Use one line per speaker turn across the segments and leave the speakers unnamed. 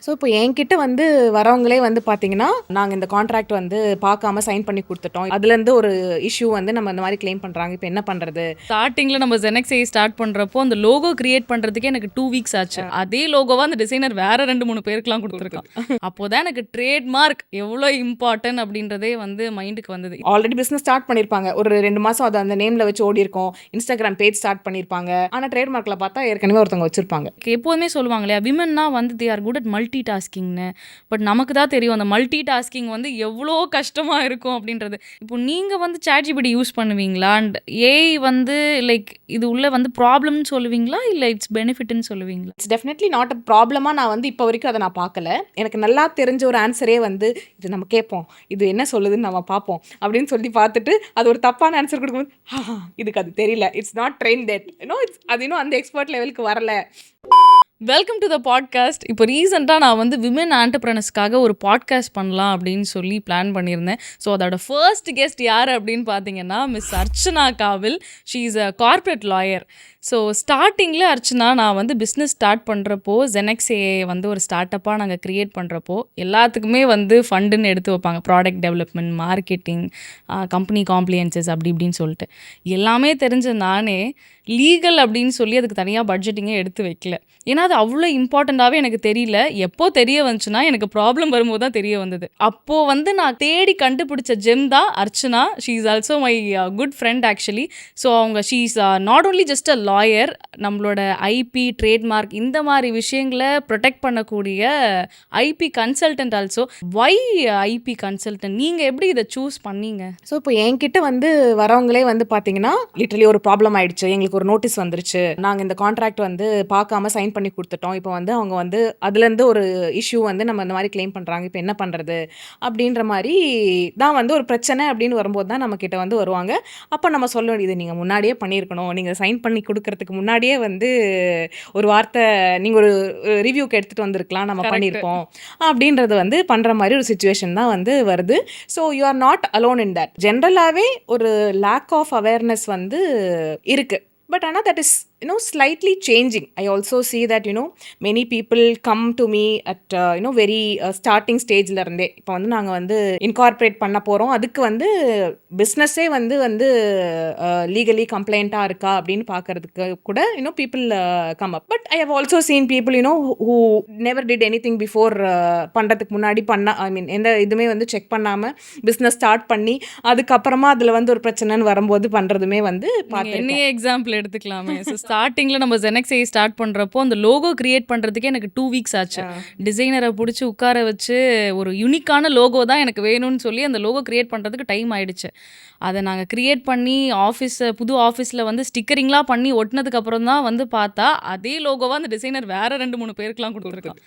So இப்போ என்கிட்ட வந்து வரவங்களே வந்து பார்த்தீங்கன்னா, நாங்க இந்த கான்ட்ராக்ட் வந்து பார்க்காம சைன் பண்ணி குடுத்துட்டோம். அதுலேருந்து ஒரு இஷ்யூ வந்து நம்ம இந்த மாரி கிளைம் பண்றாங்க. இப்ப என்ன பண்றது?
ஸ்டார்டிங்ல நம்ம ஜெனக்ஸை ஸ்டார்ட் பண்றப்போ அந்த லோகோ கிரியேட் பண்றதுக்கே எனக்கு 2 வீக்ஸ் ஆச்சு. அதே லோகோவா அந்த டிசைனர் வேற 2-3 பேருக்குலாம் குடுத்துருக்கான். அப்போதான் எனக்கு ட்ரேட்மார்க் எவ்வளோ இம்பார்ட்டன்ட் அப்படின்றதே வந்து மைண்டுக்கு வந்தது.
ஆல்ரெடி பிசினஸ் ஸ்டார்ட் பண்ணியிருப்பாங்க. ஒரு 2 மாசம் அத அந்த நேம்ல வச்சு ஓடியிருக்கும். Instagram பேஜ் ஸ்டார்ட் பண்ணியிருப்பாங்க. ஆனா ட்ரேட்மார்க்ல பார்த்தா ஏற்கனவே ஒருத்தவங்க வச்சிருப்பாங்க.
எப்போதுமே சொல்லுவாங்க இல்லையா, விமன்னா வந்து they are good at multi டாஸ்கிங்னு. பட் நமக்கு தான் தெரியும் அந்த மல்டி டாஸ்கிங் வந்து எவ்வளோ கஷ்டமா இருக்கும் அப்படின்றது. இப்போ நீங்க வந்து ChatGPT யூஸ் பண்ணுவீங்களா? அண்ட் ஏஐ வந்து லைக் இது உள்ள வந்து ப்ராப்ளம்னு சொல்லுவீங்களா? இல்ல இட்ஸ் பெனிஃபிட்ன்னு சொல்லுவீங்களா?
இட்ஸ் டெஃபினெட்லி நாட் அ ப்ராப்ளமா நான் வந்து இப்போ வரைக்கும் அத நான் பார்க்கல. எனக்கு நல்லா தெரிஞ்ச ஒரு ஆன்சரே வந்து இது நம்ம கேட்போம். இது என்ன சொல்லுதுன்னு நம்ம பார்ப்போம். அப்படின்னு சொல்லி பார்த்துட்டு அது ஒரு தப்பான ஆன்சர் குடுக்கும்போது, இதுக்கு அது தெரியல. It's not train that. அது இன்னும் அந்த எக்ஸ்பர்ட் லெவலுக்கு வரல.
Welcome to the podcast. இப்போ ரீசெண்டாக நான் வந்து விமன் ஆண்டர்பிரனர்ஸ்க்காக ஒரு பாட்காஸ்ட் பண்ணலாம் அப்படின்னு சொல்லி பிளான் பண்ணியிருந்தேன். ஸோ அதோட ஃபர்ஸ்ட் கெஸ்ட் யார் அப்படின்னு பார்த்தீங்கன்னா miss Archana Kavil. She is a corporate lawyer. So ஸ்டார்டிங்கில் அர்ச்சனா நான் வந்து பிஸ்னஸ் ஸ்டார்ட் பண்ணுறப்போ ஜெனக்ஸே வந்து ஒரு ஸ்டார்ட் அப்பாக நாங்கள் க்ரியேட் பண்ணுறப்போ எல்லாத்துக்குமே வந்து ஃபண்டுன்னு எடுத்து வைப்பாங்க. ப்ராடக்ட் டெவலப்மெண்ட், மார்க்கெட்டிங், கம்பெனி காம்ப்ளியன்சஸ் அப்படி இப்படின்னு சொல்லிட்டு எல்லாமே தெரிஞ்ச நானே லீகல் அப்படின்னு சொல்லி அதுக்கு தனியாக பட்ஜெட்டிங்கே எடுத்து வைக்கல. ஏன்னா அது அவ்வளோ இம்பார்ட்டண்ட்டாகவே எனக்கு தெரியல. எப்போ தெரிய வந்துச்சுன்னா எனக்கு ப்ராப்ளம் வரும்போது தான் தெரிய வந்தது. அப்போது வந்து நான் தேடி கண்டுபிடிச்ச ஜெம் தான் Archana. She is also my good friend actually. So அவங்க she is not only just a lawyer, நம்மளோட ஐபி, ட்ரேட்மார்க் இந்த மாதிரி விஷயங்களை ப்ரொடெக்ட் பண்ணக்கூடிய IP consultant also. Why IP consultant? நீங்கள் எப்படி இதை சூஸ் பண்ணீங்க?
ஸோ இப்போ என்கிட்ட வந்து வரவங்களே வந்து பார்த்தீங்கன்னா, லிட்டரலி ஒரு ப்ராப்ளம் ஆயிடுச்சு. எங்களுக்கு ஒரு நோட்டீஸ் வந்துருச்சு. நாங்க இந்த கான்ட்ராக்ட் வந்து பார்க்காம சைன் பண்ணி குடுத்துட்டோம். இப்போ வந்து அவங்க வந்து அதுலேருந்து ஒரு இஷ்யூ வந்து நம்ம இந்த மாரி கிளைம் பண்றாங்க. இப்ப என்ன பண்றது? அப்படின்ற மாரி தான் வந்து ஒரு பிரச்சனை அப்படின்னு வரும்போது தான் நம்மகிட்ட வந்து வருவாங்க. அப்ப நம்ம சொல்ல வேண்டியது, நீங்க முன்னாடியே பண்ணியிருக்கணும். நீங்க சைன் பண்ணி குடுக்கறதுக்கு முன்னாடியே வந்து ஒரு வார்த்தை நீங்க ஒரு ரிவ்யூக்கு எடுத்துட்டு வந்திருக்கலாம். நம்ம
Correct.
பண்ணியிருப்போம். அப்படின்றது வந்து பண்ற மாரி ஒரு சிச்சுவேஷன் தான் வந்து வருது. So you are not alone in that. ஜென்ரலாவே ஒரு லேக் ஆஃப் அவேர்னஸ் வந்து இருக்கு. பட் ஆனா that is slightly changing. I also see that many people come to me at very starting stageல இருந்தே. இப்போ வந்து நாங்க வந்து இன்கார்பரேட் பண்ண போறோம், அதுக்கு வந்து பிஸ்னஸே வந்து வந்து லீகலி கம்ப்ளைண்டா இருக்கா அப்படின்னு பார்க்கறதுக்கு கூட people come up. But I have also seen people who never did anything before, பண்றதுக்கு முன்னாடி எந்த இதுமே வந்து செக் பண்ணாம பிஸ்னஸ் ஸ்டார்ட் பண்ணி அதுக்கப்புறமா அதுல வந்து ஒரு பிரச்சனைன்னு வரும்போது பண்றதுமே வந்து பார்த்துருக்கேன்.
என்னையே எக்ஸாம்பிள் எடுத்துக்கலாமே. ஸ்டார்டிங்கில் நம்ம ஜெனக்ஸை ஸ்டார்ட் பண்ணுறப்போ அந்த லோகோ கிரியேட் பண்ணுறதுக்கே எனக்கு 2 வீக்ஸ் ஆச்சு. டிசைனரை பிடிச்சி உட்கார வச்சு ஒரு யூனிக்கான லோகோ தான் எனக்கு வேணும்னு சொல்லி அந்த லோகோ கிரியேட் பண்ணுறதுக்கு டைம் ஆயிடுச்சு. அதை நாங்கள் கிரியேட் பண்ணி புது ஆஃபீஸில் வந்து ஸ்டிக்கரிங்லாம் பண்ணி ஒட்டினதுக்கப்புறம் தான் வந்து பார்த்தா அதே லோகோவாக அந்த டிசைனர் வேற 2-3 பேருக்குலாம் கொடுத்துருக்கான்.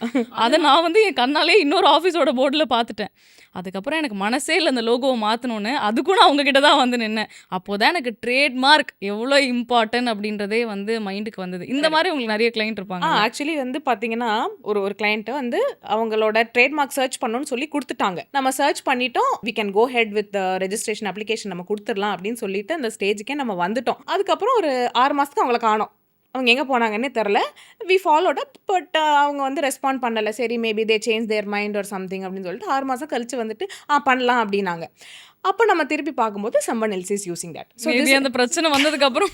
அதை நான் வந்து என் கண்ணாலே இன்னொரு ஆஃபீஸோட போர்டில் பார்த்துட்டேன். அதுக்கப்புறம் எனக்கு மனசே இல்லை அந்த லோகோவை மாற்றணுன்னு. அதுக்கும் நான் உங்ககிட்ட தான் வந்து நின்னேன். அப்போது தான் எனக்கு ட்ரேட்மார்க் எவ்வளோ இம்பார்ட்டன்ட் அப்படின்றதே வந்து மைண்டுக்கு வந்தது. இந்த மாதிரி உங்களுக்கு நிறைய கிளைண்ட் இருப்பாங்க.
ஆக்சுவலி வந்து பார்த்தீங்கன்னா ஒரு கிளைண்ட் வந்து அவங்களோட ட்ரேட்மார்க் சர்ச் பண்ணணும்னு சொல்லி கொடுத்துட்டாங்க. நம்ம சர்ச் பண்ணிட்டோம், we can go ahead with registration application நம்ம கொடுத்துடலாம் அப்படின்னு சொல்லிட்டு அந்த ஸ்டேஜுக்கே நம்ம வந்துட்டோம். அதுக்கப்புறம் ஒரு 6 மாதத்துக்கு அவங்கள காணோம். அவங்க எங்கே போனாங்கன்னே தெரில. We followed up. பட் அவங்க வந்து ரெஸ்பாண்ட் பண்ணலை. சரி, maybe they change their mind or something அப்படின்னு சொல்லிட்டு 6 மாதம் கழிச்சு வந்துட்டு பண்ணலாம் அப்படின்னாங்க. அப்போ நம்ம திருப்பி பார்க்கும்போது someone else is using that.
So அந்த பிரச்சனை வந்ததுக்கப்புறம்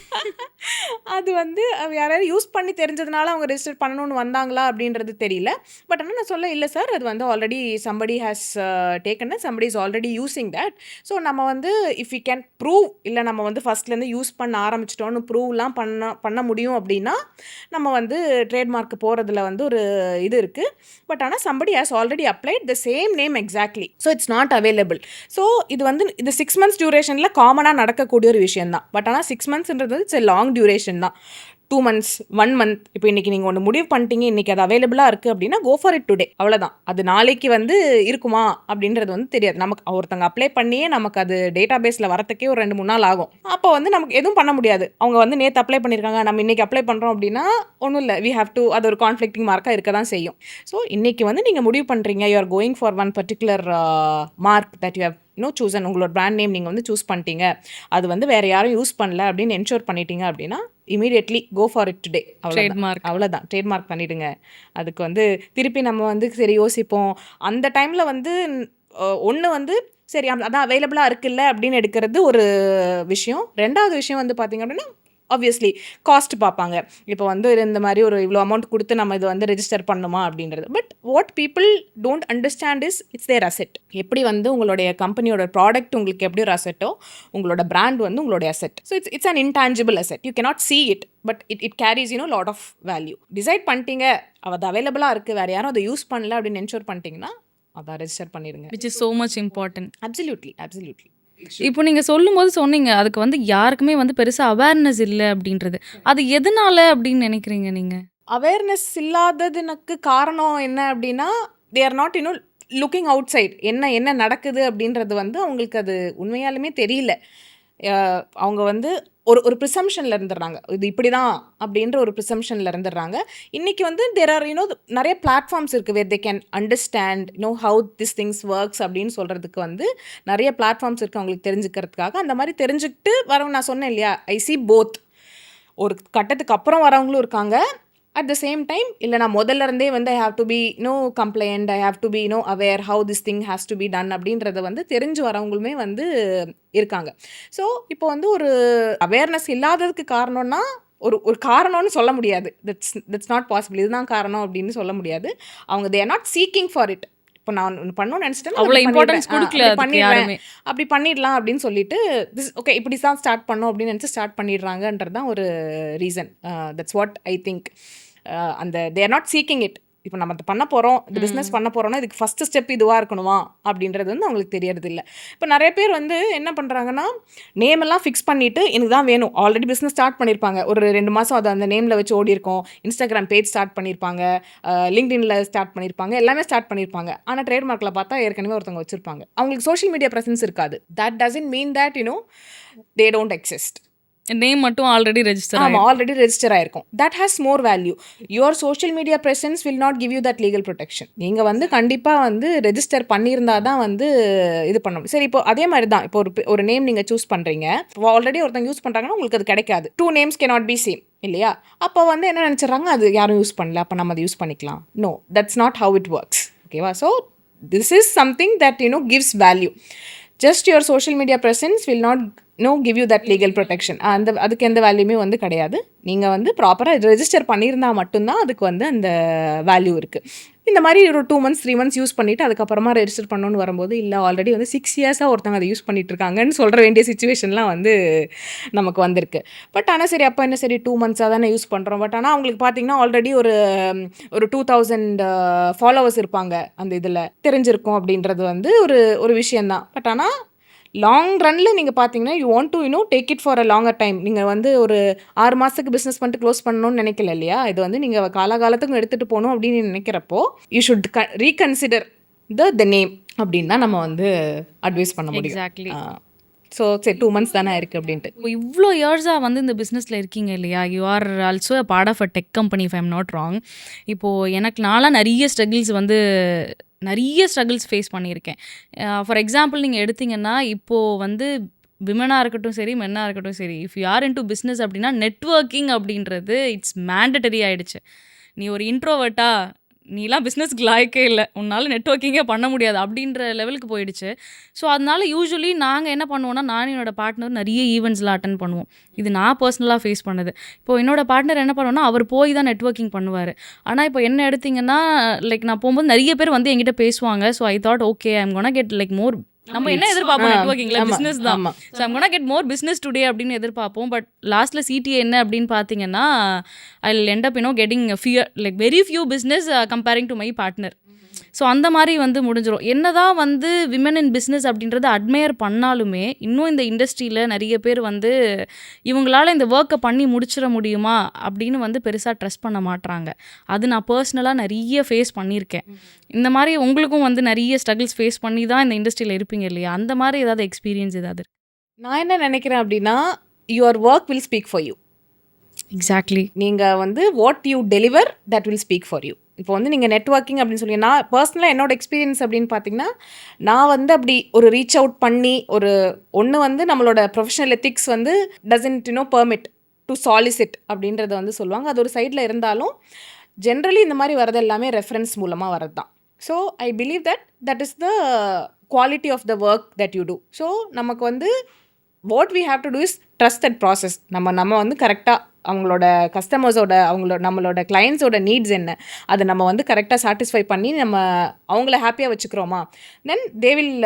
அது வந்து யாராவது யூஸ் பண்ணி தெரிஞ்சதுனால அவங்க ரெஜிஸ்டர் பண்ணணும்னு வந்தாங்களா அப்படின்றது தெரியல. பட் ஆனால் நான் சொல்ல, இல்லை சார், அது வந்து already somebody has taken it, somebody is already using that. So நம்ம வந்து if we can prove, இல்லை நம்ம வந்து ஃபர்ஸ்ட்லேருந்து யூஸ் பண்ண ஆரம்பிச்சிட்டோன்னு ப்ரூவ்லாம் பண்ண முடியும் அப்படின்னா நம்ம வந்து ட்ரேட்மார்க் போகிறதுல வந்து ஒரு இது இருக்குது. பட் ஆனால் somebody has already applied the same name exactly. So it's not available. So இது வந்து இது 6 months டியூரேஷனில் காமனாக நடக்கக்கூடிய ஒரு விஷயம் தான். பட் ஆனால் 6 monthsன்றது இட்ஸ் எ லாங் டியூரேஷன் தான். 2 months, 1 month. இப்போ இன்றைக்கி நீங்கள் ஒன்று முடிவு பண்ணிட்டீங்க, இன்றைக்கி அது அவைலபிளாக இருக்குது அப்படின்னா கோ ஃபார் இட் டுடே, அவ்வளோதான். அது நாளைக்கு வந்து இருக்குமா அப்படின்றது வந்து தெரியாது. நமக்கு ஒருத்தங்க அப்ளை பண்ணியே நமக்கு அது டேட்டா பேஸில் வரத்துக்கே ஒரு 2-3 நாள் ஆகும். அப்போ வந்து நமக்கு எதுவும் பண்ண முடியாது. அவங்க வந்து நேற்று அப்ளை பண்ணியிருக்காங்க, நம்ம இன்றைக்கி அப்ளை பண்ணுறோம் அப்படின்னா ஒன்றும் இல்லை, வி ஹேவ் டு, அது ஒரு கான்ஃப்ளிக்டிங் மார்க்காக இருக்க தான் செய்யும். ஸோ இன்றைக்கி வந்து நீங்கள் முடிவு பண்ணுறீங்க, you are going for one particular mark that you have chosen. உங்களோட பிராண்ட் நேம் நீங்கள் வந்து சூஸ் பண்ணிட்டீங்க, அது வந்து வேறு யாரும் யூஸ் பண்ணல அப்படின்னு என்ஷூர் பண்ணிட்டீங்க அப்படின்னா immediately go for it today.
Trademark.
அவ்வளோதான், ட்ரேட்மார்க் பண்ணிவிடுங்க. அதுக்கு வந்து திருப்பி நம்ம வந்து சரி யோசிப்போம். அந்த டைமில் வந்து ஒன்று வந்து சரி அதான் அவைலபிளாக இருக்குல்ல அப்படின்னு எடுக்கிறது ஒரு விஷயம். 2வது விஷயம் வந்து பார்த்திங்க அப்படின்னா ஆப்வியஸ்லி காஸ்ட் பார்ப்பாங்க. இப்போ வந்து இந்த மாதிரி ஒரு இவ்வளோ அமௌண்ட் கொடுத்து நம்ம இது வந்து ரெஜிஸ்டர் பண்ணணுமா அப்படின்றது. But what people don't understand is it's their asset. எப்படி வந்து உங்களுடைய கம்பெனியோட ப்ராடக்ட் உங்களுக்கு எப்படி ஒரு அசெட்டோ உங்களோட பிராண்ட் வந்து உங்களுடைய asset. So it's an intangible asset. You cannot see it, but it carries lot of value. Decide பண்ணிட்டீங்க அது அவைலபிளாக இருக்குது, வேறு யாரும் அதை யூஸ் பண்ணல அப்படின்னு என்ஷூர் பண்ணிட்டீங்கன்னா அதை ரெஜிஸ்டர் பண்ணிடுங்க.
Which is so much important.
Absolutely.
இப்போ நீங்கள் சொல்லும்போது சொன்னீங்க அதுக்கு வந்து யாருக்குமே வந்து பெருசாக அவேர்னஸ் இல்லை அப்படின்றது. அது எதனால அப்படின்னு நினைக்கிறீங்க நீங்கள்?
அவேர்னஸ் இல்லாததுக்கு காரணம் என்ன அப்படின்னா they are not looking outside. என்ன நடக்குது அப்படின்றது வந்து அவங்களுக்கு அது உண்மையாலுமே தெரியல. அவங்க வந்து ஒரு ப்ரிசம்ஷனில் இருந்துடுறாங்க, இது இப்படி தான் அப்படின்ற ஒரு ப்ரிசம்ஷனில் இருந்துடுறாங்க. இன்றைக்கி வந்து தேர் ஆர் நிறைய பிளாட்ஃபார்ம்ஸ் இருக்குது where they can understand how this things works அப்படின்னு சொல்கிறதுக்கு வந்து நிறைய பிளாட்ஃபார்ம்ஸ் இருக்குது அவங்களுக்கு தெரிஞ்சுக்கிறதுக்காக. அந்த மாதிரி தெரிஞ்சுக்கிட்டு வரவங்க, நான் சொன்னேன் இல்லையா, ஐ சி போத். ஒரு கட்டத்துக்கு அப்புறம் வரவங்களும் இருக்காங்க, அட் த சேம் டைம் இல்லை நான் முதல்ல இருந்தே வந்து I have to be compliant, I have to be aware how this thing has to be done அப்படின்றத வந்து தெரிஞ்சு வரவங்களுமே வந்து இருக்காங்க. ஸோ இப்போ வந்து ஒரு அவேர்னஸ் இல்லாததுக்கு காரணம்னா ஒரு காரணம்னு சொல்ல முடியாது. தட்ஸ் நாட் பாசிபிள், இதுதான் காரணம் அப்படின்னு சொல்ல முடியாது. அவங்க தே are not seeking for it. இப்போ நான் பண்ணணும்னு நினச்சிட்டேன்,
அவ்வளோ இம்பார்ட்டன்ஸ் கொடுக்கல பண்ணிடுறேன்,
அப்படி பண்ணிடலாம் அப்படின்னு சொல்லிட்டு ஓகே இப்படி தான் ஸ்டார்ட் பண்ணோம் அப்படின்னு நினச்சி ஸ்டார்ட் பண்ணிடுறாங்கன்றது தான் ஒரு reason. That's what I think. அந்த they are not seeking it. இப்போ நம்ம அதை பண்ண போகிறோம், இந்த பிஸ்னஸ் பண்ண போகிறோம்னா இதுக்கு ஃபஸ்ட்டு ஸ்டெப் இதுவாக இருக்கணுமா அப்படின்றது வந்து அவங்களுக்கு தெரியறது இல்லை. இப்போ நிறைய பேர் வந்து என்ன பண்ணுறாங்கன்னா நேமெல்லாம் ஃபிக்ஸ் பண்ணிவிட்டு எனக்கு தான் வேணும். ஆல்ரெடி பிஸ்னஸ் ஸ்டார்ட் பண்ணியிருப்பாங்க, ஒரு 2 மாதம் அதை அந்த நேமில் வச்சு ஓடி இருக்கும். இன்ஸ்டாகிராம் பேஜ் ஸ்டார்ட் பண்ணியிருப்பாங்க, லிங்க்டின்ல ஸ்டார்ட் பண்ணியிருப்பாங்க, எல்லாமே ஸ்டார்ட் பண்ணியிருப்பாங்க. ஆனால் ட்ரேட்மார்க்கில் பார்த்தா ஏற்கனவே ஒருத்தவங்க வச்சுருப்பாங்க. அவங்களுக்கு சோஷியல் மீடியா ப்ரெசன்ஸ் இருக்காது. That doesn't mean that they don't exist.
Name மட்டும் ஆல்ரெடி ரெஜிஸ்டர்
ஆல்ரெடி ரெஜிஸ்டர் ஆயிருக்கும். That has more value. Your social media presence will not give you that legal protection. நீங்கள் வந்து கண்டிப்பாக வந்து ரெஜிஸ்டர் பண்ணியிருந்தா தான் வந்து இது பண்ண முடியும். சரி, இப்போ அதே மாதிரி தான், இப்போ ஒரு நேம் நீங்கள் சூஸ் பண்ணுறீங்க, ஆல்ரெடி ஒருத்தங்க யூஸ் பண்ணுறாங்கன்னா உங்களுக்கு அது கிடைக்காது. 2 names cannot be same இல்லையா? அப்போ வந்து என்ன நினச்சிட்றாங்க, அது யாரும் யூஸ் பண்ணல, அப்போ நம்ம அதை யூஸ் பண்ணிக்கலாம். No, that's not how it works. ஓகேவா? So this is something that gives value. Just your social media presence will not give you that legal protection. அதுக்கு எந்த வேல்யூமே வந்து கிடையாது. நீங்கள் வந்து ப்ராப்பராக ரெஜிஸ்டர் பண்ணியிருந்தால் மட்டும்தான் அதுக்கு வந்து அந்த வேல்யூ இருக்குது. இந்த மாதிரி ஒரு 2 months 3 months யூஸ் பண்ணிவிட்டு அதுக்கப்புறமா ரெஜிஸ்டர் பண்ணணும்னு வரும்போது இல்லை ஆல்ரெடி வந்து 6 years ஒருத்தவங்க அதை யூஸ் பண்ணிட்டு இருக்காங்கன்னு சொல்கிற வேண்டிய சுச்சுவேஷன்லாம் வந்து நமக்கு வந்திருக்கு. பட் ஆனால் சரி, அப்போ என்ன, சரி 2 months தானே யூஸ் பண்ணுறோம். பட் ஆனால் அவங்களுக்கு பார்த்தீங்கன்னா ஆல்ரெடி ஒரு 2000 ஃபாலோவர்ஸ் இருப்பாங்க, அந்த இதில் தெரிஞ்சிருக்கும் அப்படின்றது வந்து ஒரு விஷயந்தான். பட் ஆனால் லாங் ரன்னில் நீங்கள் பார்த்தீங்கன்னா you want to take it for a longer time. நீங்கள் வந்து ஒரு 6 மாதத்துக்கு பிஸ்னஸ் பண்ணிட்டு க்ளோஸ் பண்ணணும்னு நினைக்கல இல்லையா? இது வந்து நீங்கள் காலகாலத்துக்கு எடுத்துகிட்டு போகணும் அப்படின்னு நினைக்கிறப்போ you should reconsider the name அப்படின்னு தான் நம்ம வந்து அட்வைஸ் பண்ண முடியும்.
எக்ஸாக்ட்லி.
ஸோ சரி 2 months தானே இருக்குது அப்படின்ட்டு.
இப்போ இவ்வளோ இயர்ஸாக வந்து இந்த பிஸ்னஸில் இருக்கீங்க இல்லையா? You are also a part of a tech company if I am not wrong. இப்போது நான்லாம் நிறைய ஸ்ட்ரகிள்ஸ் ஃபேஸ் பண்ணியிருக்கேன். ஃபார் எக்ஸாம்பிள் நீங்கள் எடுத்திங்கன்னா இப்போது வந்து விமனாக இருக்கட்டும் சரி, மென்னாக இருக்கட்டும் சரி, if you are in to business அப்படின்னா நெட்வொர்க்கிங் அப்படின்றது இட்ஸ் மேண்டட்டரி ஆகிடுச்சு. நீ ஒரு இன்ட்ரோவர்ட்டா, நீலாம் பிஸ்னஸ்க்கு லாய்க்கே இல்லை, உன்னால் நெட்வொர்க்கிங்கே பண்ண முடியாது அப்படின்ற லெவலுக்கு போயிடுச்சு. ஸோ அதனால யூஸ்வலி நாங்கள் என்ன பண்ணுவோன்னா, நான் என்னோடய பார்ட்னர் நிறைய ஈவெண்ட்ஸ்லாம் அட்டன் பண்ணுவோம். இது நான் பர்சனலாக ஃபேஸ் பண்ணது. இப்போது என்னோடய பார்ட்னர் என்ன பண்ணுவோன்னா, அவர் போய் தான் நெட்வொர்க்கிங் பண்ணுவார். ஆனால் இப்போ என்ன எடுத்திங்கன்னா, நான் போகும்போது நிறைய பேர் வந்து என்கிட்ட பேசுவாங்க. So I thought okay, I am gonna get more. நம்ம என்ன எதிர்பார்ப்போம் நெட்வொர்க்கிங்ல? பிஸ்னஸ் தான். So I'm gonna get more business today அப்படின்னு எதிர்பார்ப்போம். பட் லாஸ்ட்டில் சிடிஏ என்ன அப்படின்னு பார்த்தீங்கன்னா, I will end up getting fewer very few business comparing to my partner. So அந்த மாதிரி வந்து முடிஞ்சிடும். என்னதான் வந்து விமன் இன் பிஸ்னஸ் அப்படின்றத அட்மையர் பண்ணாலுமே இன்னும் இந்த இண்டஸ்ட்ரியில் நிறைய பேர் வந்து இவங்களால் இந்த ஒர்க்கை பண்ணி முடிச்சிட முடியுமா அப்படின்னு வந்து பெருசாக ட்ரஸ்ட் பண்ண மாட்றாங்க. அது நான் பர்சனலாக நிறைய ஃபேஸ் பண்ணியிருக்கேன். இந்த மாதிரி உங்களுக்கும் வந்து நிறைய ஸ்ட்ரகிள்ஸ் ஃபேஸ் பண்ணி தான் இந்த இண்டஸ்ட்ரியில் இருப்பீங்க இல்லையா? அந்த மாதிரி ஏதாவது எக்ஸ்பீரியன்ஸ் ஏதாவது?
நான் என்ன நினைக்கிறேன் அப்படின்னா, your work will speak for you.
Exactly.
நீங்கள் வந்து what you deliver that will speak for you. இப்போ வந்து நீங்கள் நெட்வொர்க்கிங் அப்படின்னு சொல்லி, நான் பர்சனலாக என்னோட எக்ஸ்பீரியன்ஸ் அப்படின்னு பார்த்தீங்கன்னா, நான் வந்து அப்படி ஒரு ரீச் அவுட் பண்ணி ஒன்று வந்து நம்மளோட ப்ரொஃபஷனல் எத்திக்ஸ் வந்து டசன்ட் பெர்மிட் டு சாலிசிட் அப்படின்றத வந்து சொல்லுவாங்க. அது ஒரு சைடில் இருந்தாலும் ஜென்ரலி இந்த மாதிரி வரது எல்லாமே ரெஃபரன்ஸ் மூலமாக வரது தான். So I believe that is the quality of the work that you do. So நமக்கு வந்து what we have to do is trust that process. நம்ம வந்து கரெக்டாக அவங்களோட கஸ்டமர்ஸோட நம்மளோட கிளைண்ட்ஸோட நீட்ஸ் என்ன, அதை நம்ம வந்து கரெக்டாக சாட்டிஸ்ஃபை பண்ணி நம்ம அவங்கள ஹாப்பியாக வச்சுக்கிறோமா, then they will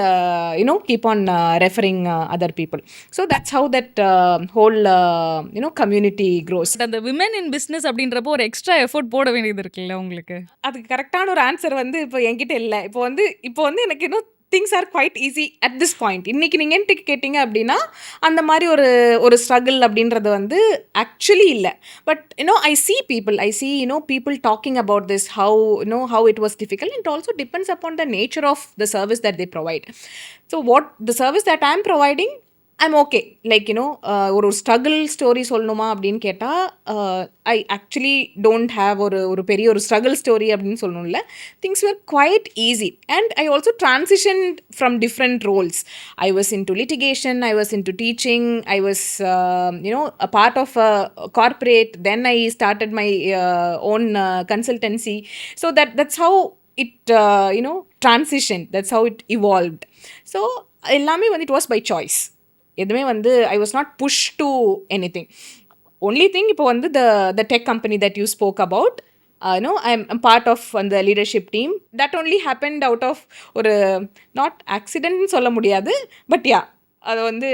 keep on referring other people. So that's how that whole community grows.
அந்த விமன் இன் பிஸ்னஸ் அப்படின்றப்போ ஒரு எக்ஸ்ட்ரா எஃபோர்ட் போட வேண்டியது இருக்குல்ல உங்களுக்கு?
அதுக்கு கரெக்டான ஒரு ஆன்சர் வந்து இப்போ என்கிட்ட இல்லை. இப்போ வந்து எனக்கு இன்னும் things are quite easy at this point. இன்றைக்கி நீங்கள் என்கிட்ட கேட்டிங்க அப்படின்னா அந்த மாதிரி ஒரு ஸ்ட்ரகிள் அப்படின்றது வந்து ஆக்சுவலி இல்லை. But I see people talking about this, how it was difficult. It also depends upon the nature of the service that they provide. So what the service that I'm providing, I'm okay. Like ஒரு struggle story சொல்லணுமா அப்படின்னு கேட்டால் I actually don't have ஒரு பெரிய ஒரு struggle story அப்படின்னு சொல்லணும்ல. Things were quite easy. And I also transition from different roles. I was into litigation, I was into teaching, I was a part of a corporate. Then I started my own consultancy. So that's how it transitioned. That's how it evolved. So எல்லாமே வந்து it was by choice. எதுவுமே வந்து I was not push to any thing. Only thing இப்போ வந்து the tech company that you spoke about, I am part of அந்த leadership team. That only happened out of ஒரு not ஆக்சிடென்ட்னு சொல்ல முடியாது, but yeah, அது வந்து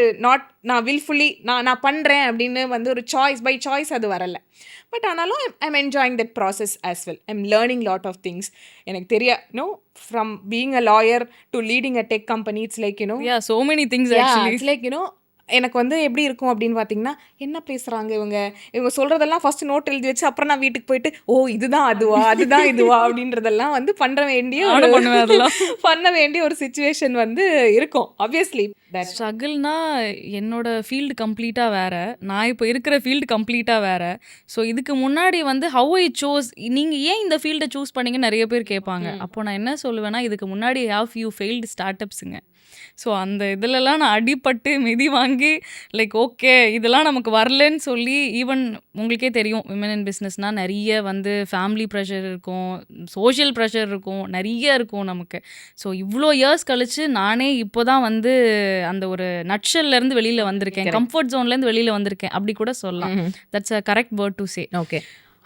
நான் வில்ஃபுல்லி நான் பண்ணுறேன் அப்படின்னு வந்து ஒரு பை சாய்ஸ் அது வரலை. பட் ஆனாலும் I'm enjoying that process as well. I'm learning lot of things. எனக்கு from being a lawyer to leading a tech company, it's like
so many things actually.
It's like எனக்கு வந்து எப்படி இருக்கும் அப்படின்னு பார்த்தீங்கன்னா, என்ன பேசுகிறாங்க இவங்க சொல்கிறதெல்லாம் ஃபஸ்ட்டு நோட் எழுதி வச்சு அப்புறம் நான் வீட்டுக்கு போயிட்டு இதுதான் அதுதான் இதுவா அப்படின்றதெல்லாம் வந்து பண்ண வேண்டிய ஒரு சுச்சுவேஷன் வந்து இருக்கும். ஆப்வியஸ்லி
ஸ்ட்ரகிள்னா என்னோட ஃபீல்டு கம்ப்ளீட்டாக வேறு, நான் இப்போ இருக்கிற ஃபீல்டு கம்ப்ளீட்டாக வேறு. ஸோ இதுக்கு முன்னாடி வந்து ஹவ் ஐ சோஸ், நீங்கள் ஏன் இந்த ஃபீல்டை சூஸ் பண்ணிங்கன்னு நிறைய பேர் கேட்பாங்க. அப்போ நான் என்ன சொல்லுவேன்னா, இதுக்கு முன்னாடி few ஃபெயில்டு ஸ்டார்ட் அப்ஸுங்க. ஸோ அந்த இதிலலாம் நான் அடிபட்டு மிதி வாங்கி லைக் ஓகே இதெல்லாம் நமக்கு வரலன்னு சொல்லி, ஈவன் உங்களுக்கே தெரியும் விமன் இன் பிஸ்னஸ்னால் நிறைய வந்து ஃபேமிலி ப்ரெஷர் இருக்கும், சோஷியல் ப்ரெஷர் இருக்கும், நிறைய இருக்கும் நமக்கு. ஸோ இவ்வளோ இயர்ஸ் கழித்து நானே இப்போ தான் வந்து அந்த ஒரு நட்ஷல்லேருந்து வெளியில் வந்திருக்கேன், கம்ஃபர்ட் ஜோன்லேருந்து வெளியில் வந்திருக்கேன் அப்படி கூட சொல்லலாம். That's a correct word to say.
Okay,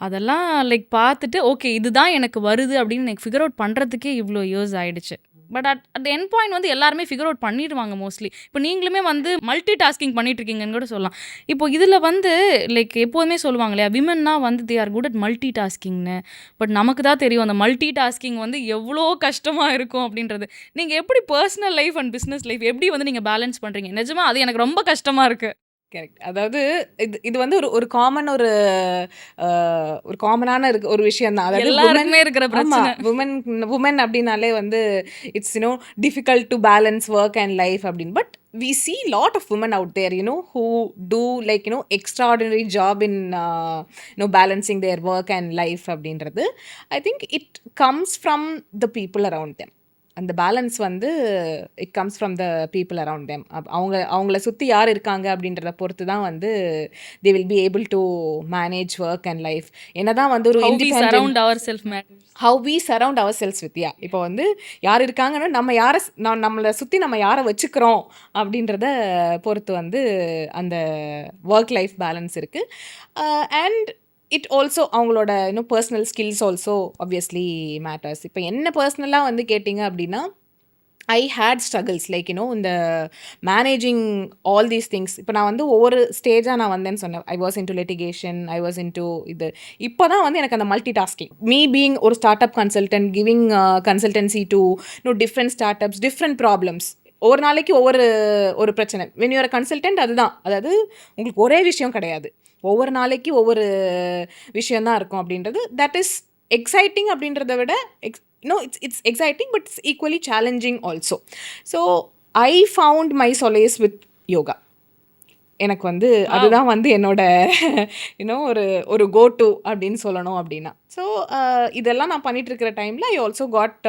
அதெல்லாம் லைக் பார்த்துட்டு ஓகே இதுதான் எனக்கு வருது அப்படின்னு எனக்கு ஃபிகர் அவுட் பண்ணுறதுக்கே இவ்வளோ இயர்ஸ் ஆகிடுச்சு. பட் அட் என் பாயிண்ட் வந்து எல்லாருமே ஃபிகர் அவுட் பண்ணிடுவாங்க மோஸ்ட்லி. இப்போ நீங்களுமே வந்து மல்டி டாஸ்கிங் பண்ணிட்டு இருக்கீங்கன்னு கூட சொல்லலாம். இப்போ இதில் வந்து லைக் எப்போதுமே சொல்லுவாங்க இல்லையா, விமன்னா வந்து they are good at multi டாஸ்கிங்னு. பட் நமக்கு தான் தெரியும் அந்த மல்டி டாஸ்கிங் வந்து எவ்வளோ கஷ்டமாக இருக்கும் அப்படின்றது. நீங்கள் எப்படி personal life and business life எப்படி வந்து நீங்கள் பேலன்ஸ் பண்ணுறீங்க? நிஜமாக அது எனக்கு ரொம்ப கஷ்டமாக இருக்குது.
கரெக்ட். அதாவது இது வந்து ஒரு காமனான ஒரு விஷயம் தான். அதாவது
எல்லாருக்குமே இருக்கிற பிரச்சனை.
உமன் அப்படின்னாலே வந்து it's difficult to balance work and life அப்படின்னு. But we see lot of women out there who do like extraordinary job in balancing their work and life அப்படின்றது. I think it comes from the people around them. அந்த balance வந்து it comes from the people around them. அவங்கள சுற்றி யார் இருக்காங்க அப்படின்றத பொறுத்து தான் வந்து they will be able to manage work and life. என்னதான் வந்து ஒரு how we surround ourselves with. இப்போ வந்து யார் இருக்காங்கன்னா நம்மளை சுற்றி நம்ம யாரை வச்சுக்கிறோம் அப்படின்றத பொறுத்து வந்து அந்த ஒர்க் லைஃப் பேலன்ஸ் இருக்குது. அண்ட் இட் ஆல்சோ அவங்களோட personal skills also obviously matters. இப்போ என்ன பர்சனலாக வந்து கேட்டிங்க அப்படின்னா, ஐ ஹேட் ஸ்ட்ரகிள்ஸ் லைக் இந்த மேனேஜிங் ஆல் தீஸ் திங்ஸ். இப்போ நான் வந்து ஒவ்வொரு ஸ்டேஜாக நான் வந்தேன்னு சொன்னேன். I was into litigation, I was into இது. இப்போ தான் வந்து எனக்கு அந்த மல்டி டாஸ்கிங், மீ பீயிங் ஒரு start up consultant, giving consultancy to different start ups, different problems. ஒரு நாளைக்கு ஒரு பிரச்சனை. வென் யூ ஆர் கன்சல்டன்ட் அதுதான், அதாவது உங்களுக்கு ஒரே விஷயம் கிடையாது, ஒவ்வொரு நாளைக்கு ஒவ்வொரு விஷயந்தான் இருக்கும் அப்படின்றது. தட் இஸ் எக்ஸைட்டிங் அப்படின்றத விட it's exciting but it's equally challenging also. So I found my solace with yoga. எனக்கு வந்து அதுதான் வந்து என்னோட ஒரு கோ டு அப்படின்னு சொல்லணும் அப்படின்னா. ஸோ இதெல்லாம் நான் பண்ணிட்டு இருக்கிற டைமில் I also got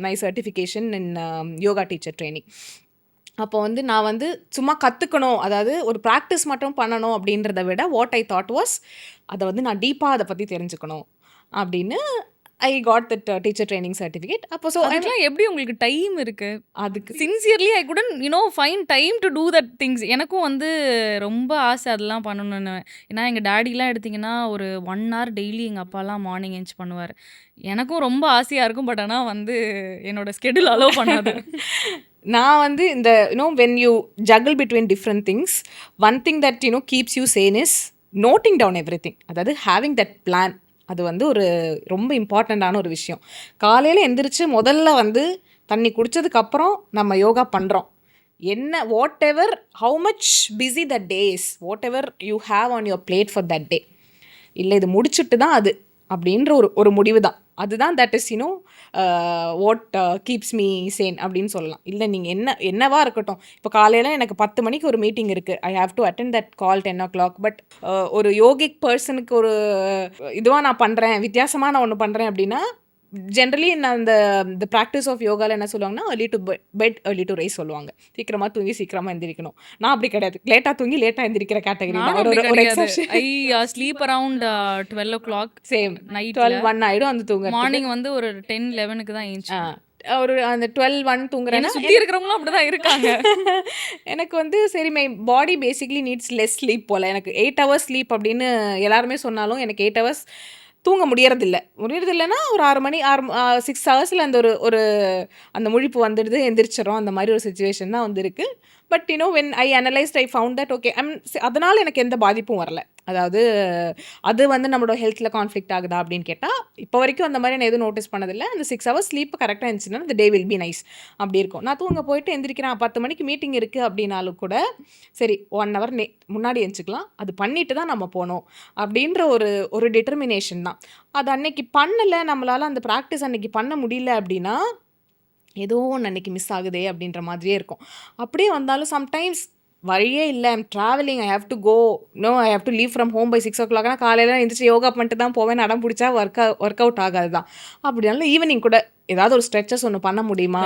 my certification in yoga teacher training. அப்போ வந்து நான் வந்து சும்மா கற்றுக்கணும், அதாவது ஒரு ப்ராக்டிஸ் மட்டும் பண்ணணும் அப்படின்றத விட வாட் ஐ தாட் வாஸ் அதை வந்து நான் டீப்பாக அதை பற்றி தெரிஞ்சுக்கணும் அப்படின்னு I got that teacher training certificate. அப்போ ஸோ
அதுக்கெல்லாம் எப்படி உங்களுக்கு டைம் இருக்கு?
அதுக்கு
sincerely I couldn't find time to do that things. எனக்கும் வந்து ரொம்ப ஆசை அதெல்லாம் பண்ணணும்னு. ஏன்னா எங்கள் டேடிலாம் எடுத்திங்கன்னா ஒரு 1 hour டெய்லி எங்கள் அப்பாலாம் மார்னிங் எந்திச்சு பண்ணுவார். எனக்கும் ரொம்ப ஆசையாக இருக்கும். பட் ஆனால் வந்து என்னோட ஸ்கெடியூல் அலோவ் பண்ணாது.
நான் வந்து இந்த when you juggle between different things, one thing that keeps you sane is noting down everything. அதாவது ஹேவிங் தட் பிளான், அது வந்து ஒரு ரொம்ப இம்பார்ட்டண்ட்டான ஒரு விஷயம். காலையில் எந்திரிச்சு முதல்ல வந்து தண்ணி குடித்ததுக்கப்புறம் நம்ம யோகா பண்ணுறோம். என்ன whatever how much busy that days, whatever you have on your plate for that day, இல்லை இது முடிச்சுட்டு தான் அது அப்படின்ற ஒரு முடிவு தான். அதுதான் that is what keeps me sane அப்படின்னு சொல்லலாம். இல்லை நீங்கள் என்னவா இருக்கட்டும், இப்போ காலையில் எனக்கு 10 மணிக்கு ஒரு மீட்டிங் இருக்குது, ஐ have to attend that call 10 o'clock. But ஒரு யோகிக் பர்சனுக்கு ஒரு இதுவாக நான் பண்ணுறேன், வித்தியாசமாக நான் ஒன்று பண்ணுறேன் அப்படின்னா, ஜென்ரலி நான் இந்த ப்ராக்டிஸ் ஆஃப் யோகாவில் என்ன சொல்லுவாங்கன்னா early to bed early to rise சொல்லுவாங்க. சீக்கிரமாக தூங்கி சீக்கிரமாக எந்திரிக்கணும். நான் அப்படி கிடையாது, லேட்டாக தூங்கி லேட்டாக எந்திரிக்கிற category.
I sleep around 12 o'clock.
Same
night
12-1 ஆகிடும் அந்த தூங்க.
மார்னிங் வந்து ஒரு 10-11க்கு தான் ஏஞ்சி
ஒரு அந்த 12-1 தூங்குறேன்னா
சுற்றி இருக்கிறவங்களும் அப்படி தான் இருக்காங்க.
எனக்கு வந்து சரி, my body basically needs less sleep போல். எனக்கு 8 hours ஸ்லீப் அப்படின்னு எல்லாருமே சொன்னாலும் எனக்கு 8 hours தூங்க முடியறதில்லைன்னா ஒரு 6 ஹவர்ஸில் அந்த ஒரு அந்த முழிப்பு வந்துடுது, எந்திரிச்சிடும். அந்த மாதிரி ஒரு சுச்சுவேஷன் தான் வந்து இருக்குது. But when I analyst I found that okay, அதனால் எனக்கு எந்த பாதிப்பும் வரல. அதாவது அது வந்து நம்மளோட ஹெல்த்தில் கான்ஃப்ளிக்ட் ஆகுதா அப்படின்னு கேட்டால் இப்போ வரைக்கும் அந்த மாதிரி நான் எதுவும் நோட்டீஸ் பண்ணதில்லை. அந்த 6 hours ஸ்லீப் கரெக்டாக இருந்துச்சுன்னா the day will be nice அப்படி இருக்கும். நான் தூங்க போயிட்டு எந்திரிக்கிறேன், 10 மணிக்கு மீட்டிங் இருக்குது அப்படின்னாலும் கூட சரி 1 hour முன்னாடி எழுந்திரிக்கலாம், அது பண்ணிட்டு தான் நம்ம போகணும் அப்படின்ற ஒரு டிட்டர்மினேஷன் தான். அது அன்னைக்கு பண்ணலை, நம்மளால் அந்த ப்ராக்டிஸ் அன்னைக்கு பண்ண முடியல அப்படின்னா ஏதோ ஒன்று அன்றைக்கி மிஸ் ஆகுதே அப்படின்ற மாதிரியே இருக்கும். அப்படியே வந்தாலும் சம்டைம்ஸ் வழியே இல்லை, I'm travelling, I have to go, I have to leave from home by 6 o'clock. காலையில் எழுந்திரிச்சு யோகா பண்ணிட்டு தான் போவேன், அடம் பிடிச்சா ஒர்க் அவுட் ஆகாது தான். அப்படினாலும் ஈவினிங் கூட ஏதாவது ஒரு ஸ்ட்ரெச்சஸ் ஒன்று பண்ண முடியுமா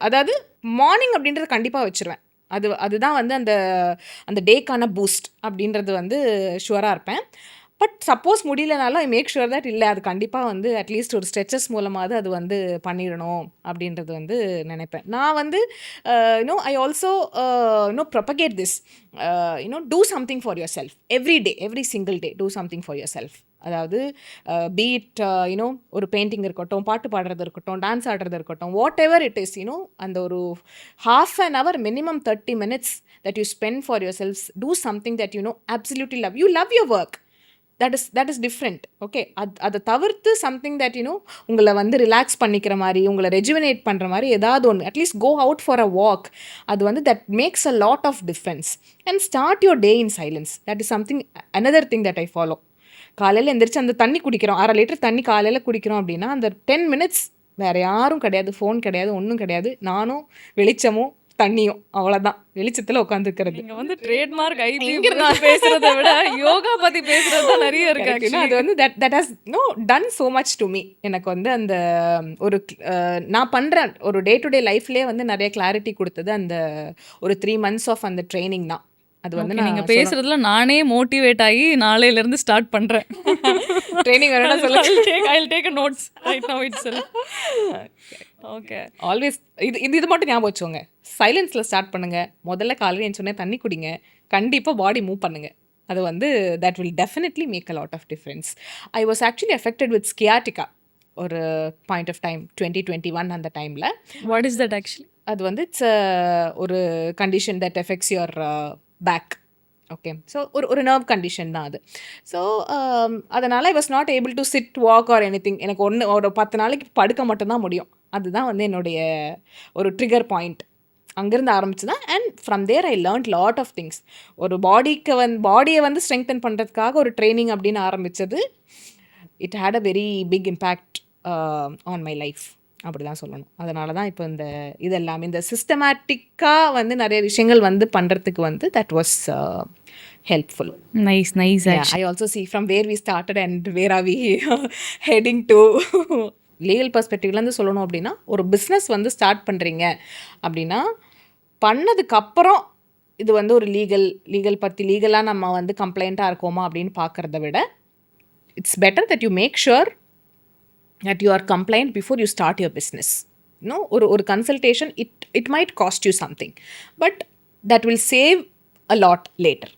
அதாவது மார்னிங் அப்படின்றது கண்டிப்பாக வச்சுருவேன். அதுதான் வந்து அந்த டேக்கான பூஸ்ட் அப்படின்றது வந்து ஷுவராக இருப்பேன். பட் சப்போஸ் முடியலனாலும் ஐ மேக் ஷுர் தட் இல்லை, அது கண்டிப்பாக வந்து அட்லீஸ்ட் ஒரு ஸ்ட்ரெச்சஸ் மூலமாவது அது வந்து பண்ணிடணும் அப்படின்றது வந்து நினைப்பேன். நான் வந்து I also propagate this, do something for your self every single day, do something for your self. அதாவது பீட் ஒரு பெயிண்டிங் இருக்கட்டும், பாட்டு பாடுறது இருக்கட்டும், டான்ஸ் ஆடுறது இருக்கட்டும், வாட் எவர் இட் இஸ், அந்த ஒரு half an hour minimum 30 minutes that you spend for yourselves, do something that absolutely love. You love your work, that is different. Okay, அதை தவிர்த்து சம்திங் தட் உங்களை வந்து ரிலாக்ஸ் பண்ணிக்கிற மாதிரி, உங்களை ரெஜுவனேட் பண்ணுற மாதிரி ஏதாவது ஒன்று, at least go out for a walk. அது வந்து that makes a lot of difference. And start your day in silence. That is something another thing that I follow. காலையில் எந்திரிச்சு அந்த தண்ணி குடிக்கிறோம், 1/2 லிட்டர் தண்ணி காலையில் குடிக்கிறோம் அப்படின்னா அந்த 10 minutes வேறு யாரும் கிடையாது, ஃபோன் கிடையாது, ஒன்றும் கிடையாது, நானும் வெளிச்சமும் தண்ணியும், அவ்வளோதான். வெளிச்சத்தில் உட்காந்துருக்கிறது.
நீங்கள் வந்து ட்ரேட்மார்க் நான் பேசுகிறத விட யோகா பற்றி பேசுகிறது தான் நிறைய இருக்கு.
அது வந்து that has done so much to me. எனக்கு வந்து அந்த ஒரு நான் பண்ணுறேன் ஒரு டே டு டே லைஃப்லேயே வந்து நிறைய கிளாரிட்டி கொடுத்தது அந்த ஒரு 3 months ஆஃப் அந்த ட்ரைனிங் தான். அது வந்து
நீங்கள் பேசுகிறதுல நானே மோட்டிவேட் ஆகி நாளையிலேருந்து ஸ்டார்ட் பண்ணுறேன்.
ட்ரைனிங் வேணும்னா சொல்லுங்க,
I'll take a notes right now itself. Okay,
always இது மட்டும் ஞாபகம் வச்சுக்கோங்க, சைலன்ஸில் ஸ்டார்ட் பண்ணுங்கள். முதல்ல காலையில் என் சொன்னேன் தண்ணி குடிங்க, கண்டிப்பாக பாடி மூவ் பண்ணுங்கள். அது வந்து that will definitely make a lot of difference. I was actually affected with sciatica ஒரு பாயிண்ட் ஆஃப் டைம் 2021 அந்த டைமில்.
What is that actually?
அது வந்து இட்ஸ் ஒரு condition that affects your back. Okay, so ஒரு நர்வ் கண்டிஷன் தான் அது. So அதனால் I was not able to sit walk or anything. எனக்கு ஒரு 10 நாளைக்கு படுக்க மட்டும்தான் முடியும். அதுதான் வந்து என்னுடைய ஒரு ட்ரிகர் பாயிண்ட். அங்கேருந்து ஆரம்பிச்சு தான். And from there I learnt lot of things. ஒரு பாடியை வந்து ஸ்ட்ரெங்தன் பண்ணுறதுக்காக ஒரு ட்ரைனிங் அப்படின்னு ஆரம்பித்தது. It had a very big impact on my life அப்படி தான் சொல்லணும். அதனால தான் இப்போ இதெல்லாம் இந்த சிஸ்டமேட்டிக்காக வந்து நிறைய விஷயங்கள் வந்து பண்ணுறதுக்கு வந்து that was helpful.
Nice.
Yeah, I also see from where we started and where are we heading to. Legal பர்ஸ்பெக்டிவ்லேருந்து சொல்லணும் அப்படின்னா, ஒரு பிஸ்னஸ் வந்து ஸ்டார்ட் பண்ணுறீங்க அப்படின்னா பண்ணதுக்கப்புறம் இது வந்து ஒரு லீகல் பற்றி லீகலாக நம்ம வந்து கம்ப்ளைண்ட்டாக இருக்கோமா அப்படின்னு பார்க்குறத விட it's better that you make sure that you are compliant before you start your business. ஒரு consultation, it might cost you something, but that will save a lot later.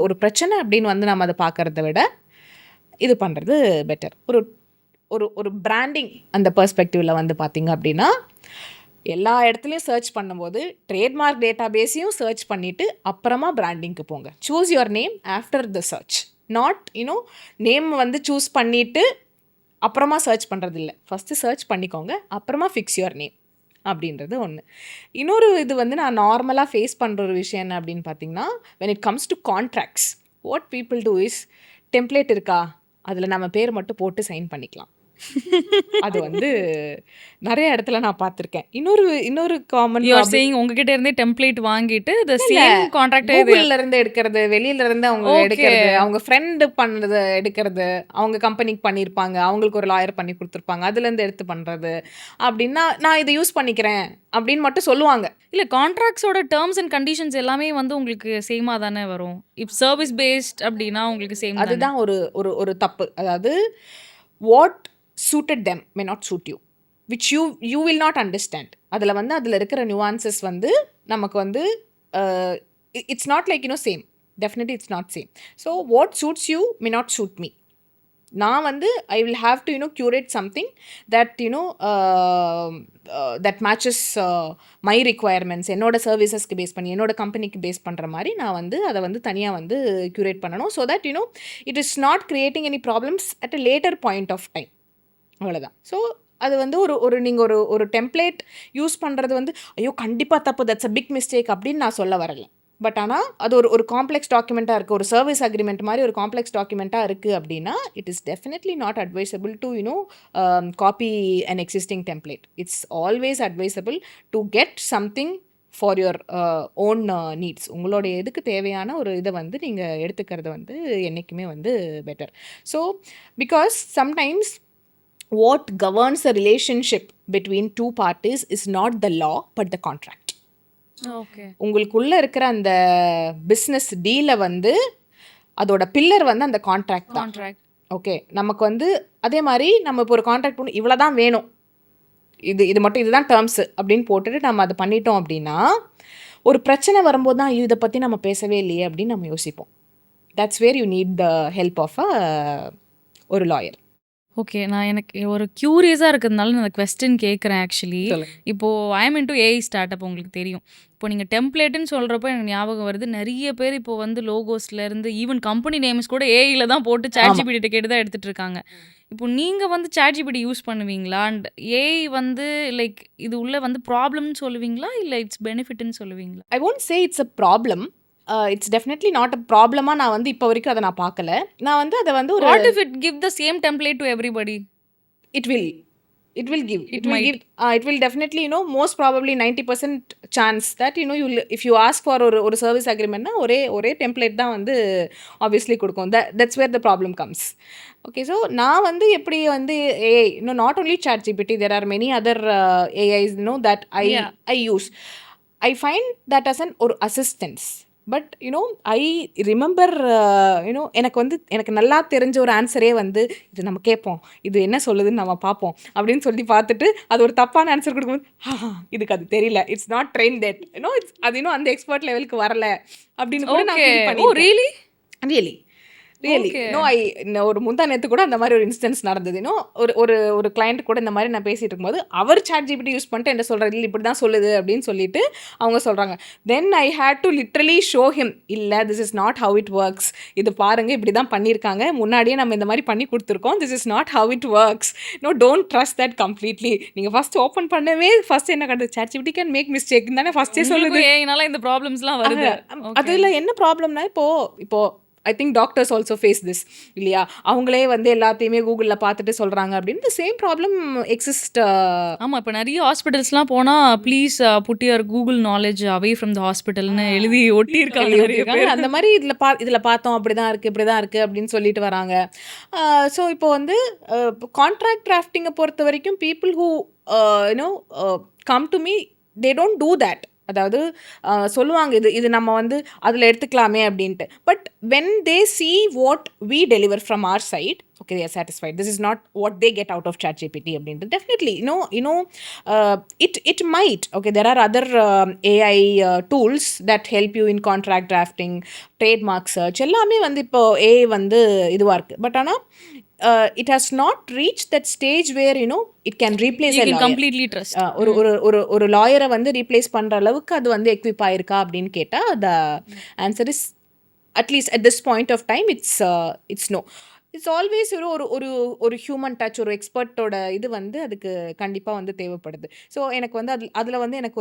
ஒரு பிரச்சனை அப்படின்னு வந்து நம்ம அதை பார்க்கறத விட இது பண்ணுறது பெட்டர். ஒரு பிராண்டிங் அந்த பெர்ஸ்பெக்டிவில் வந்து பார்த்தீங்க அப்படின்னா எல்லா இடத்துலையும் சர்ச் பண்ணும்போது ட்ரேட்மார்க் டேட்டா பேஸையும் சர்ச் பண்ணிவிட்டு அப்புறமா பிராண்டிங்க்கு போங்க. Choose your name after the church, not name வந்து சூஸ் பண்ணிவிட்டு அப்புறமா சர்ச் பண்ணுறது இல்லை. ஃபஸ்ட்டு சர்ச் பண்ணிக்கோங்க, அப்புறமா ஃபிக்ஸ் யுவர் நேம் அப்படின்றது ஒன்று. இன்னொரு இது வந்து நான் நார்மலாக ஃபேஸ் பண்ணுற ஒரு விஷயம் என்ன அப்படின்னு பார்த்தீங்கன்னா, when it comes to contracts, what people do is template இருக்கா, அதில் நம்ம பேர் மட்டும் போட்டு சைன் பண்ணிக்கலாம். அது வந்து நிறைய இடத்துல நான் பார்த்துருக்கேன். இன்னொரு காமன்
உங்ககிட்ட இருந்தே டெம்ப்ளேட் வாங்கிட்டு சேம் கான்ட்ராக்ட்
கூகுள்ல இருந்து எடுக்கிறது, வெளியில இருந்து அவங்க எடுக்கிறது, அவங்க ஃப்ரெண்டு பண்ணது எடுக்கிறது, அவங்க கம்பெனிக்கு பண்ணியிருப்பாங்க, அவங்களுக்கு ஒரு லாயர் பண்ணி கொடுத்துருப்பாங்க, அதுலேருந்து எடுத்து பண்ணுறது அப்படின்னா நான் இதை யூஸ் பண்ணிக்கிறேன் அப்படின்னு மட்டும் சொல்லுவாங்க.
இல்லை, கான்ட்ராக்ட்ஸோட டேர்ம்ஸ் அண்ட் கண்டிஷன்ஸ் எல்லாமே வந்து உங்களுக்கு சேமாக தானே வரும். இப் சர்வீஸ் பேஸ்ட் அப்படின்னா உங்களுக்கு சேம்.
அதுதான் ஒரு தப்பு. அதாவது what suited them may not suit you, which you will not understand. அதில் இருக்கிற nuances வந்து நமக்கு வந்து it's not like same. Definitely it's not same. So what suits you may not suit me. நான் வந்து I will have to curate something that that matches my requirements. என்னோட சர்வீசஸ்க்கு base பண்ணி என்னோட கம்பெனிக்கு பேஸ் பண்ணுற மாதிரி நான் வந்து அதை வந்து தனியாக வந்து க்யூரேட் பண்ணணும். So that it is not creating any problems at a later point of time. அவ்வளோதான். ஸோ அது வந்து நீங்கள் ஒரு டெம்ப்ளேட் யூஸ் பண்ணுறது வந்து ஐயோ கண்டிப்பாக தப்பு, தட்ஸ் அ பிக் மிஸ்டேக் அப்படின்னு நான் சொல்ல வரல. பட் ஆனால் அது ஒரு காம்ப்ளெக்ஸ் டாக்குமெண்ட்டாக இருக்குது, ஒரு சர்வீஸ் அக்ரிமெண்ட் மாதிரி ஒரு காம்ப்ளெக்ஸ் டாக்குமெண்ட்டாக இருக்குது அப்படின்னா it is definitely not advisable to copy an existing template. It's always advisable to get something for your own needs. உங்களுடைய எதுக்கு தேவையான ஒரு இதை வந்து நீங்கள் எடுத்துக்கிறது வந்து என்றைக்குமே வந்து better. So because sometimes what governs the relationship between two parties is not the law but the contract.
Okay.
உங்களுக்குள்ள இருக்கிற அந்த பிஸ்னஸ் டீலை வந்து அதோட பில்லர் வந்து அந்த கான்ட்ராக்ட் தான். ஓகே, நமக்கு வந்து அதே மாதிரி நம்ம இப்போ ஒரு கான்ட்ராக்ட் பண்ணி இவ்வளோ தான் வேணும், இது மட்டும் இதுதான் டேர்ம்ஸ் அப்படின்னு போட்டுட்டு நம்ம அதை பண்ணிட்டோம் அப்படின்னா ஒரு பிரச்சனை வரும்போது தான் இதை பற்றி நம்ம பேசவே இல்லையே அப்படின்னு நம்ம யோசிப்போம். That's where you need the help of ஒரு லாயர்.
ஓகே, நான் எனக்கு ஒரு க்யூரியஸாக இருக்கிறதுனால நான் கொஸ்டின் கேட்குறேன். ஆக்சுவலி இப்போது I am into AI start up, உங்களுக்கு தெரியும். இப்போ நீங்கள் டெம்ப்ளேட்டுன்னு சொல்கிறப்போ எனக்கு ஞாபகம் வருது, நிறைய பேர் இப்போ வந்து லோகோஸ்லேருந்து ஈவன் கம்பெனி நேம்ஸ் கூட ஏஐயில் தான் போட்டு சாட்ஜிபிடி கேட்டு தான் எடுத்துகிட்டு இருக்காங்க. இப்போ நீங்கள் வந்து சாட்ஜிபிடி யூஸ் பண்ணுவீங்களா? அண்ட் ஏஐ வந்து லைக் இது உள்ள வந்து ப்ராப்ளம்னு சொல்லுவீங்களா இல்லை இட்ஸ் பெனிஃபிட்னு சொல்லுவீங்களா?
I won't say it's a problem. It's definitely not a ப்ராப்ளமாக நான் வந்து இப்போ வரைக்கும் அதை நான் பார்க்கல. நான் வந்து அதை வந்து
what if it give the same template to everybody?
It will definitely most probably 90% chance that if you ask for ஒரு service agreement na ஒரே template தான் வந்து obviously கொடுக்கும். That's where the problem comes. Okay, so நான் வந்து எப்படி வந்து AI not only ChatGPT, there are many other AIs that I use. I find that as an or assistance. But I remember எனக்கு நல்லா தெரிஞ்ச ஒரு ஆன்சரே வந்து இது நம்ம கேட்போம், இது என்ன சொல்லுதுன்னு நம்ம பார்ப்போம் அப்படின்னு சொல்லி பார்த்துட்டு அது ஒரு தப்பான ஆன்சர் கொடுக்கும்போது இதுக்கு அது தெரியல, இட்ஸ் நாட் ட்ரெயின் தட் அது அந்த எக்ஸ்பர்ட் லெவலுக்கு வரல அப்படின்னு கூட நான் ஃபீல் பண்ணிருக்கேன். ரியலி ஒரு முந்தா நேற்று கூட அந்த மாதிரி ஒரு இன்ஸ்டன்ஸ் நடந்தது. ஒரு கிளைண்ட் கூட இந்த மாதிரி நான் பேசிகிட்டு இருக்கும்போது அவர் ChatGPT யூஸ் பண்ணிட்டு என்ன சொல்கிறாரு, இல்லை இப்படி தான் சொல்லுது அப்படின்னு சொல்லிட்டு அவங்க சொல்கிறாங்க. Then I had to literally show him, இல்லை this is not how it works, இது பாருங்கள் இப்படி தான் பண்ணியிருக்காங்க, முன்னாடியே நம்ம இந்த மாதிரி பண்ணி கொடுத்துருக்கோம், this is not how it works, don't trust that completely. நீங்கள் ஃபஸ்ட் ஓப்பன் பண்ணவே ஃபஸ்ட் என்ன கட்டுது, ChatGPT கேன் மேக் மிஸ்டேக் தானே ஃபஸ்ட்டே சொல்லுது.
ஏனால இந்த ப்ராப்ளம்ஸ்லாம் வருது.
அதில் என்ன ப்ராப்ளம்னா இப்போ I think doctors also face this இல்லையா, அவங்களே வந்து எல்லாத்தையுமே கூகுளில் பார்த்துட்டு சொல்கிறாங்க அப்படின்னு the same problem exist.
ஆமாம், இப்போ நிறைய ஹாஸ்பிட்டல்ஸ்லாம் போனால் please put your Google knowledge away from the ஹாஸ்பிட்டல்னு எழுதி ஒட்டியிருக்காங்க.
அந்த மாதிரி இதில் பார்த்தோம் அப்படி தான் இருக்குது அப்படின்னு சொல்லிட்டு வராங்க. ஸோ இப்போ வந்து கான்ட்ராக்ட் டிராஃப்டிங்கை பொறுத்த வரைக்கும் people who come to me, they don't do that. அதாவது சொல்லுவாங்க இது இது நம்ம வந்து அதில் எடுத்துக்கலாமே அப்படின்ட்டு. But when they see what we deliver from our side, okay, they are satisfied. This is not what they get out of ChatGPT அப்படின்ட்டு. Definitely, it might. Okay, there are other AI tools that help you in contract drafting, trademark search. எல்லாமே வந்து இப்போ AI வந்து இதுவாக இருக்குது. But ஆனால் it has not reached that stage where it can replace
You
a
can
lawyer.
completely trust.
ஒரு ஒரு ஒரு ஒரு லாயரை வந்து ரீப்ளேஸ் பண்ணுற அளவுக்கு அது வந்து எக்விப் ஆயிருக்கா அப்படின்னு கேட்டால் the answer is at least at this point of time it's no. It's always ஒரு ஒரு ஒரு ஹியூமன் டச், ஒரு எக்ஸ்பர்ட்டோட இது வந்து அதுக்கு கண்டிப்பாக வந்து தேவைப்படுது. ஸோ எனக்கு வந்து அதில் வந்து எனக்கு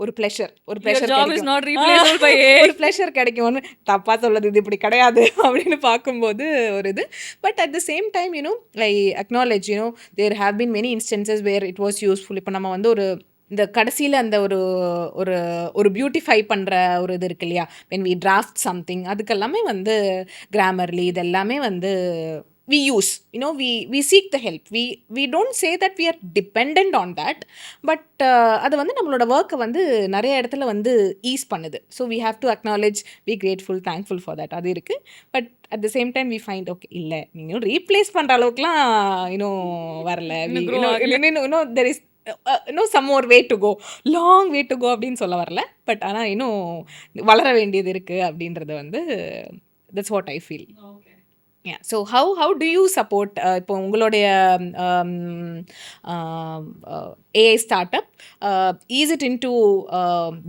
ஒரு pleasure
Your job is not
கிடைக்கும்.
replaceable by AI.
ஒரு ப்ளஷர் கிடைக்கும்னு தப்பாக சொல்லுது, இது இப்படி கிடையாது அப்படின்னு பார்க்கும்போது ஒரு இது. But at the same time I acknowledge there have been many instances where it was useful. இப்போ நம்ம வந்து இந்த கடைசியில் அந்த ஒரு ஒரு ஒரு பியூட்டிஃபை பண்ணுற ஒரு இது இருக்கு இல்லையா, when we draft something, அதுக்கெல்லாமே வந்து கிராமர்லி இதெல்லாமே வந்து we use, we seek the help. We don't say that we are dependent on that, but அது வந்து நம்மளோட ஒர்க்கை வந்து நிறைய இடத்துல வந்து ஈஸ் பண்ணுது. So we have to acknowledge, be grateful, thankful for that. அது இருக்குது. But at the same time we find okay, இல்லை நீங்கள் ரீப்ளேஸ் பண்ணுற அளவுக்குலாம் வரல. there is some more way to go, long way to go அப்படின்னு சொல்ல வரல. பட் ஆனால் இன்னும் வளர வேண்டியது இருக்குது அப்படின்றது வந்து that's what I feel. Yeah. So how do you support இப்போ உங்களுடைய AI startup, is it into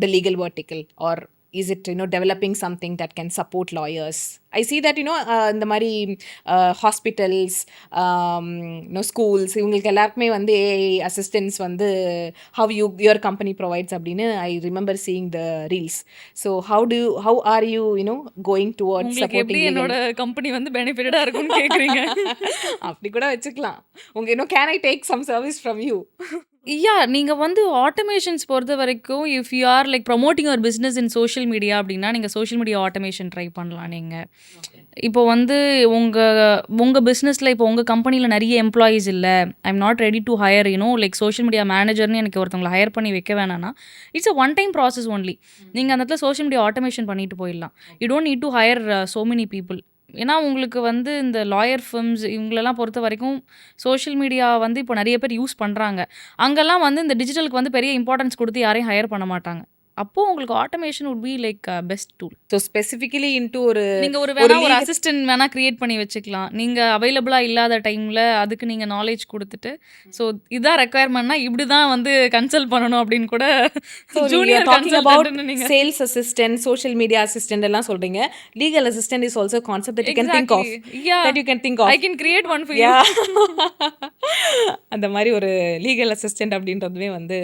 the legal vertical, or is it developing something that can support lawyers? I see that இந்த மாதிரி ஹாஸ்பிட்டல்ஸ், ஸ்கூல்ஸ், இவங்களுக்கு எல்லாருக்குமே வந்து AI assistance வந்து how your company provides அப்படின்னு I remember seeing the reels. So how are you going towards
உங்களுக்கு
supporting
எப்படி என்னோட கம்பெனி வந்து பெனிஃபிட்டடா இருக்கும்னு கேக்குறீங்க?
அப்படி கூட வச்சுக்கலாம். உங்க can I take some service from you?
நீங்க வந்து ஆட்டோமேஷன்ஸ் பொறுத்த வரைக்கும் if you are like promoting your business in social media அப்படின்னா நீங்கள் சோஷியல் மீடியா ஆட்டோமேஷன் ட்ரை பண்ணலாம். நீங்கள் இப்போ வந்து உங்கள் பிஸ்னஸில் இப்போ உங்கள் கம்பெனியில் நிறைய எம்ப்ளாயீஸ் இல்லை, I am not ready to hire like social media மேனேஜர்னு எனக்கு ஒருத்தவங்களை ஹையர் பண்ணி வைக்க வேணாம்னா it's a one time process only. நீங்கள் அந்த இடத்துல சோஷியல் மீடியா ஆட்டோமேஷன் பண்ணிட்டு போயிடலாம். You don't need to hire so many people. ஏன்னா உங்களுக்கு வந்து இந்த லாயர் ஃபிர்ம்ஸ் இவங்களெல்லாம் பொறுத்த வரைக்கும் சோஷியல் மீடியா வந்து இப்போ நிறைய பேர் யூஸ் பண்ணுறாங்க. அங்கெல்லாம் வந்து இந்த டிஜிட்டலுக்கு வந்து பெரிய இம்பார்ட்டன்ஸ் கொடுத்து யாரையும் ஹையர் பண்ண மாட்டாங்க. அப்போ உங்களுக்கு automation would be like best tool.
So specifically into நீங்கள்
ஒரு அசிஸ்டன்ட் வேணால் க்ரியேட் பண்ணி வச்சுக்கலாம். நீங்கள் அவைலபிளாக இல்லாத டைமில் அதுக்கு நீங்கள் நாலேஜ் கொடுத்துட்டு ஸோ இதான் ரெக்குயர்மெண்ட்னா இப்படி தான் வந்து கன்சல்ட் பண்ணணும் அப்படின்னு கூட ஜூனியர் கன்சல்டன்ட்னு நீங்கள்
sales assistant, social media assistant எல்லாம் சொல்கிறீங்க. Legal assistant is also concept that you can think of. That you can think of.
I can create one for you.
அந்த மாதிரி ஒரு லீகல் அசிஸ்டன்ட் அப்படின்றதுமே வந்து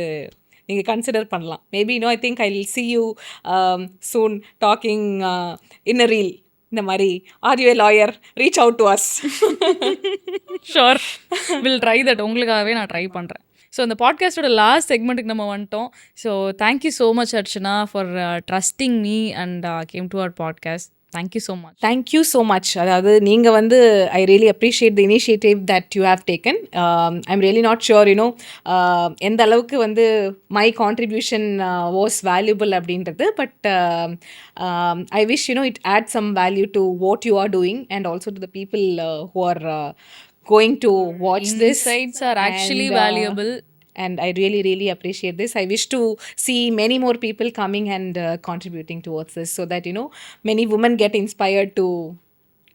நீங்கள் கன்சிடர் பண்ணலாம். Maybe I think I will see you soon talking in a reel. இந்த மாதிரி are you a lawyer, reach out to us.
Sure, will try that. உங்களுக்காகவே நான் ட்ரை பண்ணுறேன். ஸோ இந்த பாட்காஸ்டோட லாஸ்ட் செக்மெண்ட்டுக்கு நம்ம வந்துட்டோம். So thank you so much Archana for trusting me and came to our podcast. Thank you so much.
Thank you so much. அதாவது நீங்கள் வந்து I really appreciate the initiative that you have taken. I am really not sure எந்த அளவுக்கு வந்து my contribution was valuable அப்படின்றது. But I wish it add some value to what you are doing and also to the people who are going to watch this.
Insights are actually valuable.
And I really, really appreciate this. I wish to see many more people coming and contributing towards this so that, many women get inspired to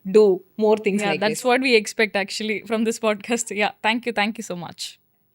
do more things like
that's
this.
What we expect actually from this podcast. Yeah, thank you so much.